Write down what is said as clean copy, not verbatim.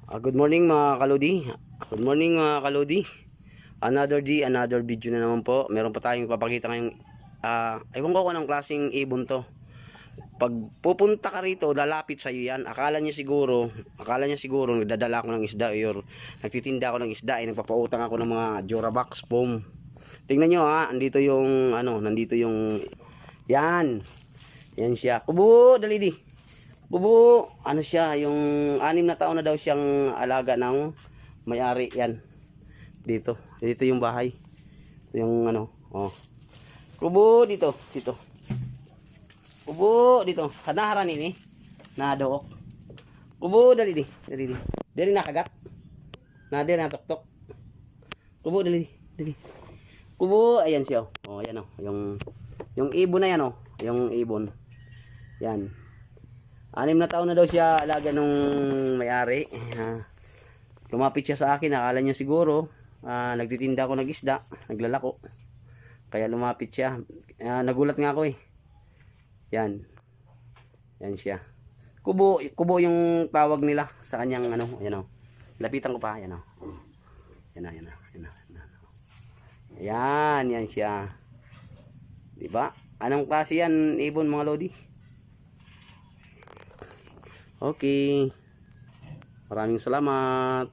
Good morning mga kalodi. Good morning mga kalodi. Another day, another video na naman po. Meron pa tayong papakita ngayong ewan ko kung anong klaseng ibon to. Pag pupunta ka rito, lalapit sa iyo yan. Akala niya siguro nagdadala ako ng isda or nagtitinda ako ng isda, nagpapautang ako ng mga Jorabox foam. Tingnan niyo nandito yung yan. Yan siya. Kubo, dali di. Bubu, ano siya, yung 6 na taon na daw siyang alaga ng may-ari yan. Dito yung bahay. Ito yung Kubo dito. Kubo dito. Hanaharan ini. Nadook. Kubo dali di. Dali nakagat. Dali natok-tok. Kubo dali. Kubo, ayan siya. Oh, ayan yung ibon na yan yung ibon. Yan. 6 na taon na daw siya alaga nung may-ari. Lumapit siya sa akin, akala niya siguro nagtitinda ako ng isda, naglalako. Kaya lumapit siya. Nagulat nga ako eh. Yan. Yan siya. Kubo yung tawag nila sa kanyang ayan lapitan ko pa, ayan yan siya. 'Di ba? Anong klase yan, ibon mga lodi? Okay. Maraming salamat.